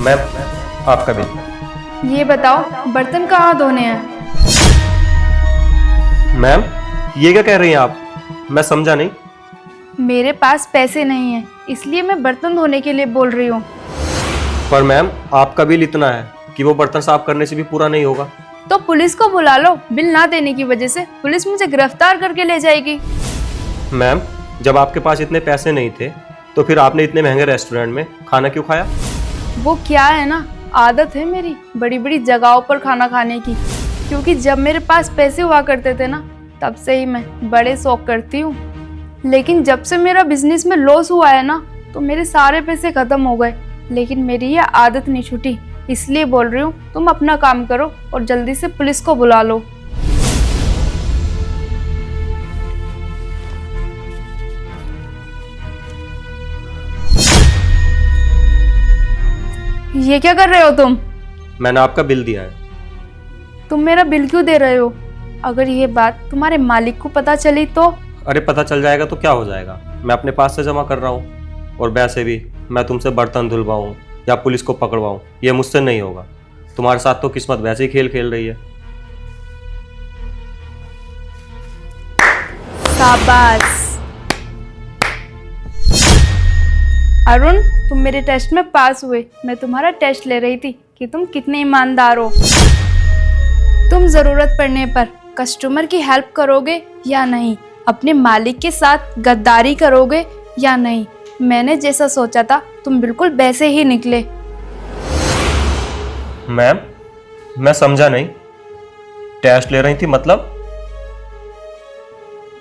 Ma'am, आपका bill. ये बताओ बर्तन कहाँ धोने हैं? मैम, ये क्या कह रही हैं आप? मैं समझा नहीं। मेरे पास पैसे नहीं हैं, इसलिए मैं बर्तन धोने के लिए बोल रही हूँ। पर मैम, आपका बिल इतना है कि वो बर्तन साफ करने से भी पूरा नहीं होगा। तो पुलिस को बुला लो। बिल ना देने की वजह से पुलिस मुझे गिरफ्तार करके ले जाएगी। मैम, जब आपके पास इतने पैसे नहीं थे तो फिर आपने इतने महंगे रेस्टोरेंट में खाना क्यों खाया? वो क्या है ना, आदत है मेरी बड़ी बड़ी जगहों पर खाना खाने की। क्योंकि जब मेरे पास पैसे हुआ करते थे ना, तब से ही मैं बड़े शौक करती हूँ। लेकिन जब से मेरा बिजनेस में लॉस हुआ है ना, तो मेरे सारे पैसे खत्म हो गए। लेकिन मेरी ये आदत नहीं छूटी, इसलिए बोल रही हूँ तुम अपना काम करो और जल्दी से पुलिस को बुला लो। ये क्या कर रहे हो तुम? मैंने आपका बिल दिया है। तुम मेरा बिल क्यों दे रहे हो? अगर ये बात तुम्हारे मालिक को पता चली तो? अरे पता चल जाएगा तो क्या हो जाएगा, मैं अपने पास से जमा कर रहा हूँ। और वैसे भी मैं तुमसे बर्तन धुलवाऊँ या पुलिस को पकड़वाऊँ, ये मुझसे नहीं होगा। तुम्हारे साथ तो किस्मत वैसे ही खेल खेल रही है। शाबाश अरुण, तुम मेरे टेस्ट में पास हुए। मैं तुम्हारा टेस्ट ले रही थी कि तुम कितने ईमानदार हो। तुम जरूरत पड़ने पर कस्टमर की हेल्प करोगे या नहीं, अपने मालिक के साथ गद्दारी करोगे या नहीं। मैंने जैसा सोचा था तुम बिल्कुल वैसे ही निकले। मैम, मैं समझा नहीं। टेस्ट ले रही थी मतलब?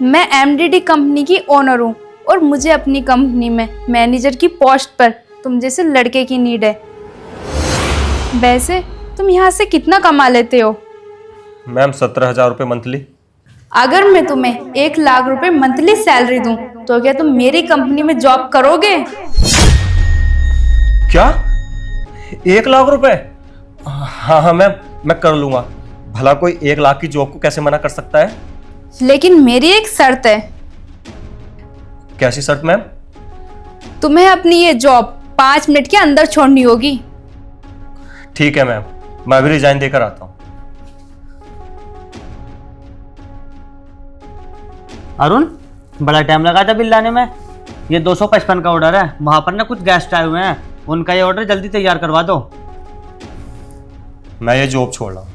मैं एमडीडी कंपनी की ओनर हूँ और मुझे अपनी कंपनी में मैनेजर की पोस्ट पर तुम जैसे लड़के की नीड है। वैसे तुम यहाँ से कितना कमा लेते हो? मैम, 17,000 रुपये मंथली। अगर मैं तुम्हें 1 लाख रुपए मंथली सैलरी दूं, तो क्या तुम मेरी कंपनी में जॉब करोगे? क्या? 1 लाख रुपए? हाँ हाँ मैम, मैं कर लूंगा। भला कोई 1 लाख की जॉब को कैसे मना कर सकता है? लेकिन मेरी एक शर्त है। कैसी शर्त मैम? तुम्हें अपनी ये जॉब 5 मिनट के अंदर छोड़नी होगी। ठीक है मैम, मैं अभी रिजाइन देकर आता हूँ। अरुण, बड़ा टाइम लगा था बिल लाने में। ये 255 का ऑर्डर है, वहाँ पर ना कुछ गेस्ट आए हुए हैं, उनका ये ऑर्डर जल्दी तैयार करवा दो। मैं ये जॉब छोड़ रहा हूँ।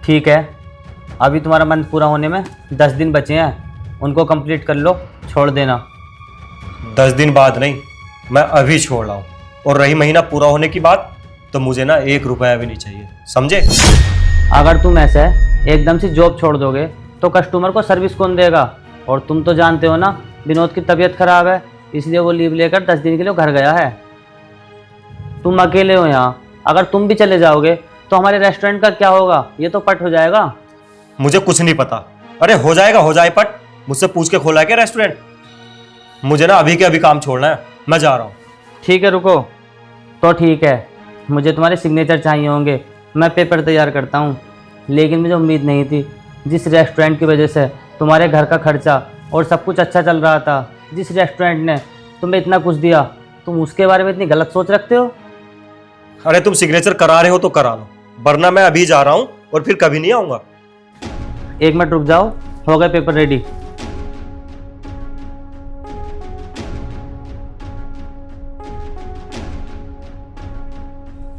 ठीक है, अभी तुम्हारा मंथ पूरा होने में 10 दिन बचे हैं, उनको कंप्लीट कर लो, छोड़ देना। 10 दिन बाद नहीं, मैं अभी छोड़ रहा हूँ। और रही महीना पूरा होने की बात, तो मुझे ना 1 रुपया भी नहीं चाहिए, समझे? अगर तुम ऐसे एकदम से जॉब छोड़ दोगे तो कस्टमर को सर्विस कौन देगा? और तुम तो जानते हो ना, विनोद की तबीयत खराब है, इसलिए वो लीव लेकर 10 दिन के लिए घर गया है। तुम अकेले हो यहाँ, अगर तुम भी चले जाओगे तो हमारे रेस्टोरेंट का क्या होगा? ये तो पट हो जाएगा। मुझे कुछ नहीं पता। अरे हो जाएगा, हो जाए पट। मुझसे पूछ के खोला है क्या रेस्टोरेंट? मुझे ना अभी के अभी काम छोड़ना है, मैं जा रहा हूँ। ठीक है, रुको। तो ठीक है, मुझे तुम्हारे सिग्नेचर चाहिए होंगे, मैं पेपर तैयार करता हूँ। लेकिन मुझे उम्मीद नहीं थी, जिस रेस्टोरेंट की वजह से तुम्हारे घर का खर्चा और सब कुछ अच्छा चल रहा था, जिस रेस्टोरेंट ने तुम्हें इतना कुछ दिया, तुम उसके बारे में इतनी गलत सोच रखते हो। अरे तुम सिग्नेचर करा रहे हो तो करा लो, वरना मैं अभी जा रहा हूँ और फिर कभी नहीं आऊँगा। 1 मिनट रुक जाओ, हो गए पेपर रेडी।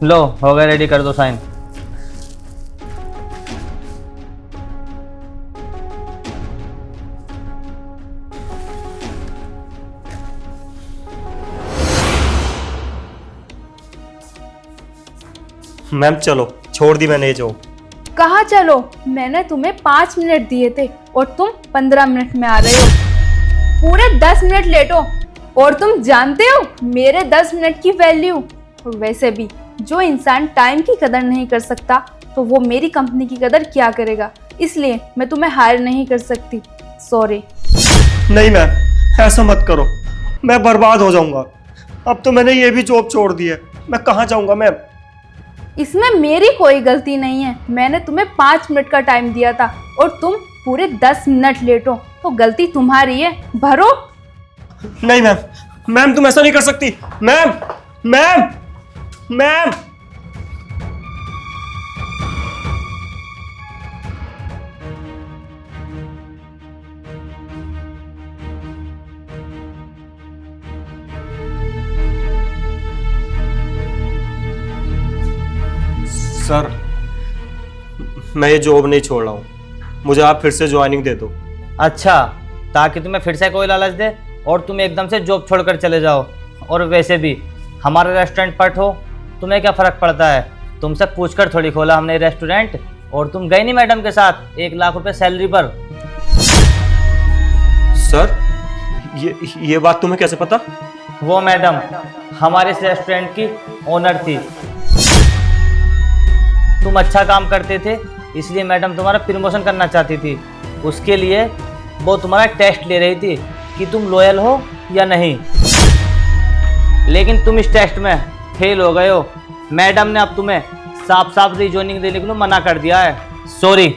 लो, हो गए रेडी, कर दो साइन। मैम चलो, छोड़ दी मैंने ये जॉब। कहाँ चलो? मैंने तुम्हें 5 मिनट दिए थे और तुम 15 मिनट में आ रहे हो। पूरे 10 मिनट लेट हो। और तुम जानते हो मेरे 10 मिनट की वैल्यू। और वैसे भी जो इंसान टाइम की कदर नहीं कर सकता, तो वो मेरी कंपनी की कदर क्या करेगा? इसलिए मैं तुम्हें हायर नहीं कर सकती। सॉरी। नहीं मैम, ऐसा मत करो, मैं बर्बाद हो जाऊंगा। अब तो मैंने ये भी जॉब छोड़ दी है, मैं कहाँ जाऊंगा मैम? इसमें मेरी कोई गलती नहीं है। मैंने तुम्हें 5 मिनट का टाइम दिया था और तुम पूरे 10 मिनट लेट हो, तो गलती तुम्हारी है। भरो। नहीं मैम, मैम तुम ऐसा नहीं कर सकती। Ma'am ma'am ma'am. सर मैं ये जॉब नहीं छोड़ रहा हूँ, मुझे आप फिर से ज्वाइनिंग दे दो। अच्छा, ताकि तुम्हें फिर से कोई लालच दे और तुम एकदम से जॉब छोड़कर चले जाओ। और वैसे भी हमारा रेस्टोरेंट पट हो, तुम्हें क्या फ़र्क पड़ता है? तुमसे पूछकर थोड़ी खोला हमने रेस्टोरेंट। और तुम गई नहीं मैडम के साथ 1 लाख रुपए सैलरी पर। सर ये बात तुम्हें कैसे पता? वो मैडम हमारे इस रेस्टोरेंट की ओनर थी। तुम अच्छा काम करते थे, इसलिए मैडम तुम्हारा प्रमोशन करना चाहती थी। उसके लिए वो तुम्हारा टेस्ट ले रही थी कि तुम लॉयल हो या नहीं। लेकिन तुम इस टेस्ट में फेल हो गए हो। मैडम ने अब तुम्हें साफ साफ रीजॉइनिंग देने के लिए मना कर दिया है। सॉरी।